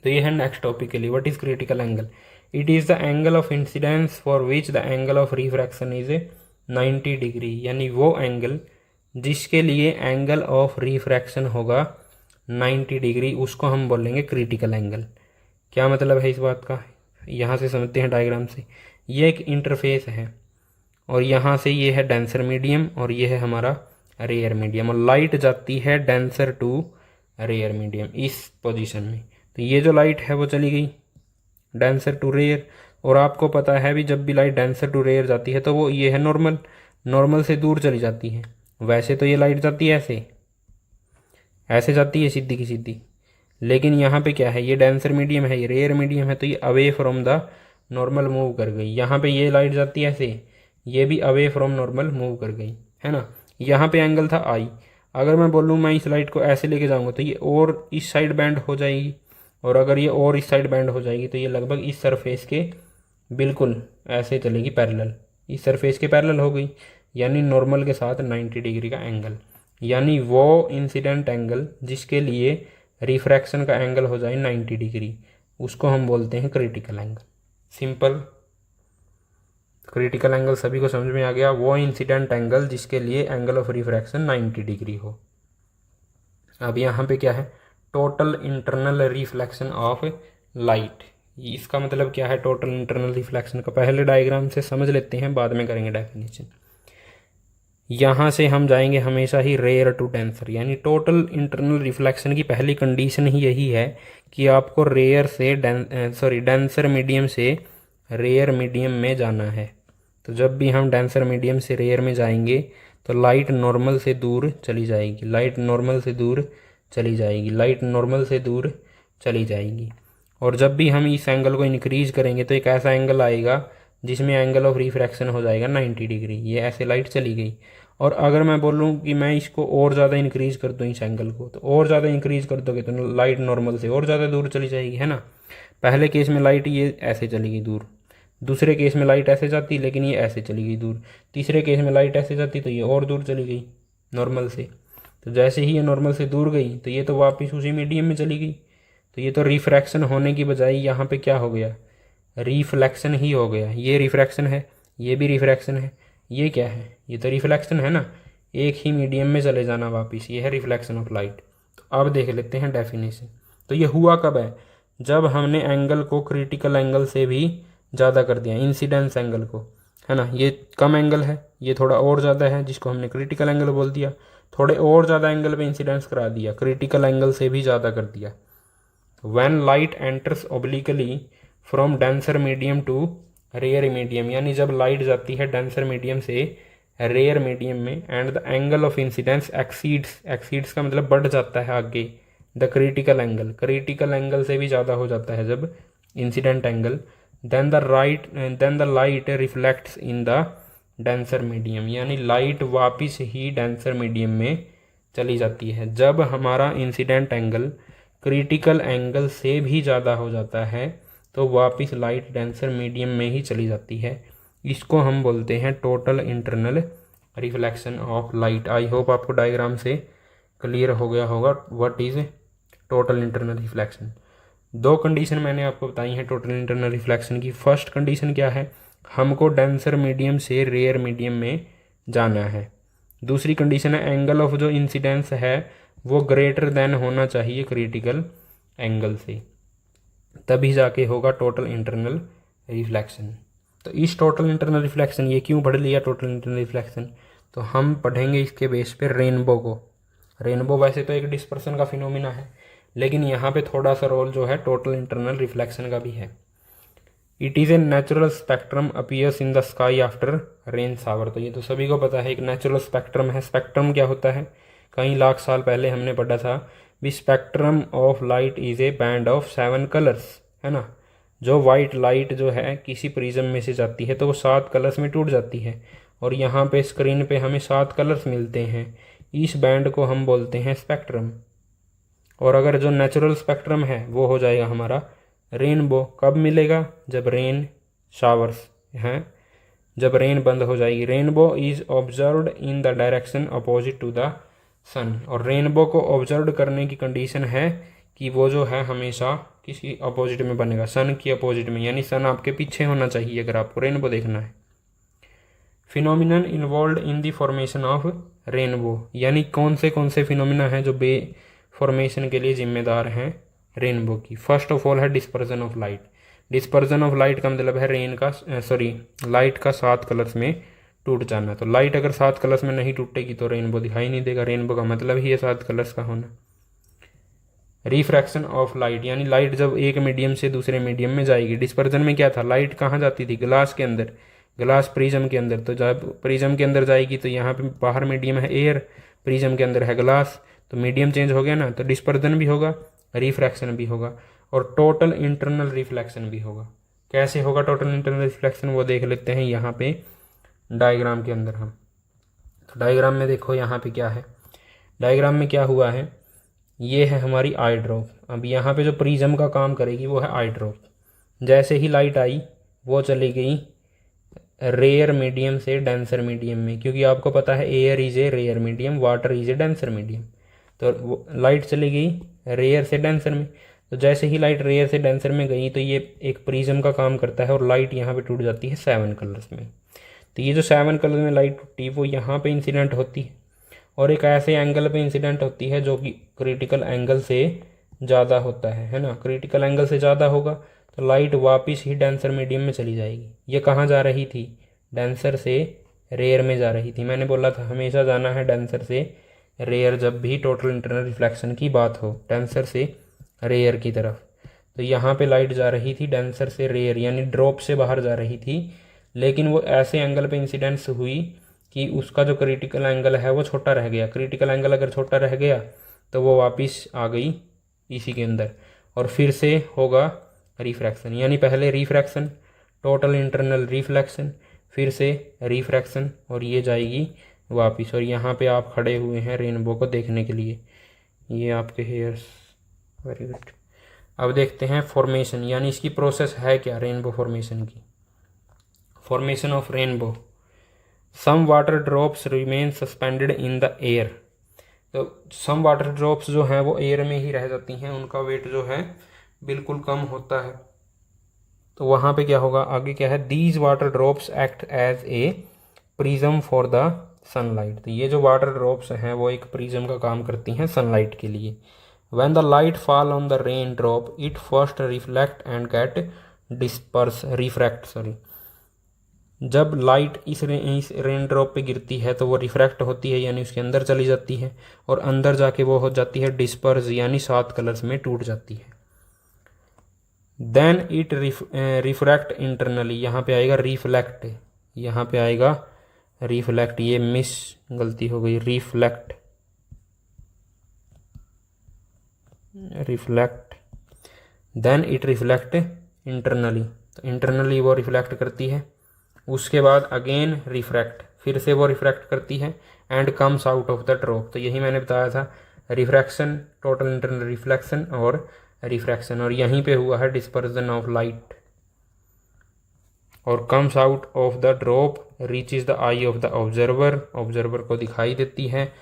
तो ये है नेक्स्ट टॉपिक के लिए, what is critical angle. It is the angle of incidence for which the angle of refraction is 90 degree, यानी वो एंगल जिसके लिए एंगल ऑफ रिफ्रैक्शन होगा 90 डिग्री, उसको हम बोलेंगे क्रिटिकल एंगल। क्या मतलब है इस बात का, यहाँ से समझते हैं डायग्राम से। ये एक इंटरफेस है और यहाँ से ये है डेंसर मीडियम और ये है हमारा रेयर मीडियम, और लाइट जाती है डेंसर टू रेयर मीडियम इस पोजीशन में। तो ये जो लाइट है वो चली गई डेंसर टू रेयर, और आपको पता है भी जब भी लाइट डेंसर टू रेयर जाती है तो वो ये है नॉर्मल, नॉर्मल से दूर चली जाती है। वैसे तो ये लाइट जाती है ऐसे, ऐसे जाती है सीधी की सीधी, लेकिन यहाँ पे क्या है, ये डेंसर मीडियम है, ये रेयर मीडियम है, तो ये away from the normal move कर गई। यहाँ पे ये लाइट जाती है ऐसे, ये भी अवे फ्रॉम नॉर्मल मूव कर गई, है ना। यहाँ पे एंगल था आई, अगर मैं बोलूँ मैं इस लाइट को ऐसे लेके जाऊँगा तो ये और इस साइड बैंड हो जाएगी, और अगर ये और इस साइड बैंड हो जाएगी तो ये लगभग इस सरफेस के बिल्कुल ऐसे चलेगी पैरेलल, इस सरफेस के पैरेलल हो गई, यानी नॉर्मल के साथ 90 डिग्री का एंगल, यानी वो इंसिडेंट एंगल जिसके लिए रिफ्रैक्शन का एंगल हो जाए 90 डिग्री, उसको हम बोलते हैं critical angle. Simple, critical angle सभी को समझ में आ गया, वो इंसिडेंट एंगल जिसके लिए एंगल ऑफ रिफ्रैक्शन 90 डिग्री हो। अब यहाँ पे क्या है, total internal reflection of light. इसका मतलब क्या है टोटल इंटरनल रिफ्लेक्शन का, पहले डायग्राम से समझ लेते हैं, बाद में करेंगे डेफिनेशन। यहाँ से हम जाएंगे हमेशा ही रेयर टू डेंसर, यानी टोटल इंटरनल रिफ्लेक्शन की पहली कंडीशन ही यही है कि आपको रेयर से डेंसर मीडियम से रेयर मीडियम में जाना है। तो जब भी हम डेंसर मीडियम से रेयर में जाएंगे तो लाइट नॉर्मल से दूर चली जाएगी, लाइट नॉर्मल से दूर चली जाएगी, लाइट नॉर्मल से दूर चली जाएगी। और जब भी हम इस एंगल को इंक्रीज करेंगे तो एक ऐसा एंगल आएगा जिसमें एंगल ऑफ रिफ्रैक्शन हो जाएगा 90 डिग्री, ये ऐसे लाइट चली गई। और अगर मैं बोलूँ कि मैं इसको और ज़्यादा इंक्रीज कर दूँ इस एंगल को, तो और ज़्यादा इंक्रीज कर दोगे तो लाइट नॉर्मल से और ज़्यादा दूर चली जाएगी, है ना। पहले केस में लाइट ये ऐसे चली गई दूर, दूसरे केस में लाइट ऐसे जाती लेकिन ये ऐसे चली गई दूर, तीसरे केस में लाइट ऐसे जाती तो ये और दूर चली गई नॉर्मल से। तो जैसे ही ये नॉर्मल से दूर गई तो ये तो वापस उसी मीडियम में चली गई। तो ये तो रिफ्रैक्शन होने की बजाय यहाँ पे क्या हो गया, रिफ्लेक्शन ही हो गया। ये रिफ्रैक्शन है, ये भी रिफ्रैक्शन है, ये क्या है, ये तो रिफ्लेक्शन है ना, एक ही मीडियम में चले जाना वापस, ये है रिफ्लेक्शन ऑफ लाइट। तो अब देख लेते हैं डेफिनेशन। तो ये हुआ कब है, जब हमने एंगल को क्रिटिकल एंगल से भी ज़्यादा कर दिया, इंसिडेंस एंगल को, है ना। ये कम एंगल है, ये थोड़ा और ज़्यादा है जिसको हमने क्रिटिकल एंगल बोल दिया, थोड़े और ज़्यादा एंगल पे इंसिडेंस करा दिया, क्रिटिकल एंगल से भी ज़्यादा कर दिया। When light enters obliquely from denser medium to rare medium, यानी जब लाइट जाती है डेंसर मीडियम से रेयर मीडियम में, and the angle of incidence exceeds, exceeds का मतलब बढ़ जाता है आगे, the critical angle, critical angle से भी ज़्यादा हो जाता है जब incident angle, then the light reflects in the denser medium, यानी लाइट वापिस ही डेंसर मीडियम में चली जाती है। जब हमारा इंसिडेंट एंगल क्रिटिकल एंगल से भी ज़्यादा हो जाता है तो वापस लाइट डेंसर मीडियम में ही चली जाती है। इसको हम बोलते हैं total internal reflection of light. I hope आपको डायग्राम से क्लियर हो गया होगा what is total internal reflection. दो कंडीशन मैंने आपको बताई हैं टोटल इंटरनल रिफ्लेक्शन की। फर्स्ट कंडीशन क्या है, हमको डेंसर मीडियम से रेयर मीडियम में जाना है। दूसरी कंडीशन है एंगल ऑफ जो इंसिडेंस है वो ग्रेटर देन होना चाहिए क्रिटिकल एंगल से, तभी जाके होगा टोटल इंटरनल रिफ्लेक्शन। तो इस टोटल इंटरनल रिफ्लेक्शन, ये क्यों पढ़ लिया टोटल इंटरनल रिफ्लेक्शन, तो हम पढ़ेंगे इसके बेस पे रेनबो को। रेनबो वैसे तो एक डिस्पर्सन का फिनोमिना है, लेकिन यहाँ पे थोड़ा सा रोल जो है टोटल इंटरनल रिफ्लेक्शन का भी है। It is a natural spectrum appears in the sky after rain shower. तो ये तो सभी को पता है एक नेचुरल स्पेक्ट्रम है। स्पेक्ट्रम क्या होता है, कई लाख साल पहले हमने पढ़ा था भी, spectrum of light is A band of 7 colours, है ना। जो वाइट लाइट जो है किसी प्रिज्म में से जाती है तो वो 7 कलर्स में टूट जाती है, और यहाँ पे स्क्रीन पे हमें 7 कलर्स मिलते हैं। इस बैंड को हम बोलते हैं स्पेक्ट्रम। और अगर जो नेचुरल स्पेक्ट्रम है वो हो जाएगा हमारा रेनबो। कब मिलेगा, जब रेन शावर्स हैं, जब रेन बंद हो जाएगी। Rainbow is observed in the direction opposite to the sun. और रेनबो को ऑब्जर्व करने की कंडीशन है कि वो जो है हमेशा किसी अपोजिट में बनेगा, सन की अपोजिट में, यानी सन आपके पीछे होना चाहिए अगर आपको रेनबो देखना है। Phenomenon involve in the formation of rainbow, यानी कौन से फिनोमिना हैं जो बे फॉर्मेशन के लिए जिम्मेदार हैं रेनबो की। फर्स्ट ऑफ ऑल है dispersion of light. Dispersion of light का मतलब है लाइट का 7 कलर्स में टूट जाना। तो लाइट अगर 7 कलर्स में नहीं टूटेगी तो रेनबो दिखाई नहीं देगा। रेनबो का मतलब ही है 7 कलर्स का होना। रिफ्रैक्शन ऑफ लाइट, यानी लाइट जब एक मीडियम से दूसरे मीडियम में जाएगी। डिस्पर्जन में क्या था, लाइट कहाँ जाती थी, ग्लास के अंदर, ग्लास प्रिज्म के अंदर। तो जब प्रिज्म के अंदर जाएगी तो यहाँ पे बाहर मीडियम है एयर, प्रिज्म के अंदर है ग्लास, तो मीडियम चेंज हो गया ना, तो डिस्पर्जन भी होगा, रिफ्रैक्शन भी होगा और टोटल इंटरनल रिफ्लेक्शन भी होगा। कैसे होगा टोटल इंटरनल रिफ्लेक्शन, वो देख लेते हैं यहाँ पे डायग्राम के अंदर हम। तो डायग्राम में देखो यहाँ पे क्या है, डायग्राम में क्या हुआ है, ये है हमारी आई ड्रॉप। अब यहाँ पे जो प्रिज्म का काम करेगी वो है आई ड्रॉप। जैसे ही लाइट आई वो चली गई रेयर मीडियम से डेंसर मीडियम में, क्योंकि आपको पता है air is a rare medium, water is a denser medium. तो लाइट चली गई रेयर से डेंसर में। तो जैसे ही लाइट रेयर से डेंसर में गई तो ये एक प्रिज्म का काम करता है और लाइट यहाँ पे टूट जाती है 7 कलर्स में। तो ये जो 7 कलर में लाइट टूटी वो यहाँ पे इंसिडेंट होती है और एक ऐसे एंगल पे इंसिडेंट होती है जो कि क्रिटिकल एंगल से ज़्यादा होता है ना। क्रिटिकल एंगल से ज़्यादा होगा तो लाइट वापस ही डेंसर मीडियम में चली जाएगी। ये कहाँ जा रही थी, डेंसर से रेयर में जा रही थी। मैंने बोला था हमेशा जाना है डेंसर से रेयर जब भी टोटल इंटरनल रिफ्लेक्शन की बात हो, डेंसर से रेयर की तरफ। तो यहाँ पे लाइट जा रही थी डेंसर से रेयर, यानी ड्रॉप से बाहर जा रही थी, लेकिन वो ऐसे एंगल पे इंसिडेंस हुई कि उसका जो क्रिटिकल एंगल है वो छोटा रह गया। क्रिटिकल एंगल अगर छोटा रह गया तो वो वापस आ गई इसी के अंदर और फिर से होगा रिफ्रैक्शन। यानी पहले रिफ्रैक्शन, टोटल इंटरनल रिफ्लेक्शन, फिर से रिफ्रैक्शन और ये जाएगी वापस। और यहाँ पे आप खड़े हुए हैं रेनबो को देखने के लिए, ये आपके हेयर्स, वेरी गुड। अब देखते हैं फॉर्मेशन, यानी इसकी प्रोसेस है क्या रेनबो फॉर्मेशन की। Formation of rainbow, some water drops remain suspended in the air. तो सम वाटर ड्रॉप्स जो हैं वो एयर में ही रह जाती हैं, उनका वेट जो है बिल्कुल कम होता है। तो वहाँ पे क्या होगा, आगे क्या है, these water drops act as a prism for the sunlight. तो ये जो वाटर ड्रॉप्स हैं वो एक प्रिज्म का काम करती हैं सनलाइट के लिए। When the light fall on the rain drop it first reflect and get disperse refract sorry जब लाइट इस रेन ड्रॉप पे गिरती है तो वो रिफ्रैक्ट होती है, यानी उसके अंदर चली जाती है और अंदर जाके वो हो जाती है डिस्पर्स, यानी 7 कलर्स में टूट जाती है। देन इट रिफ्रैक्ट इंटरनली, यहाँ पे आएगा रिफ्लेक्ट, यहाँ पे आएगा रिफ्लेक्ट, ये मिस गलती हो गई, reflect reflect then it reflect internally, तो इंटरनली वो रिफ्लेक्ट करती है। उसके बाद अगेन रिफ्रैक्ट, फिर से वो रिफ्रैक्ट करती है and comes out of the drop. तो यही मैंने बताया था, रिफ्रैक्शन, टोटल इंटरनल रिफ्लेक्शन और रिफ्रैक्शन, और यहीं पे हुआ है डिस्पर्जन ऑफ लाइट। और comes out of the drop reaches the I of the observer, observer को दिखाई देती है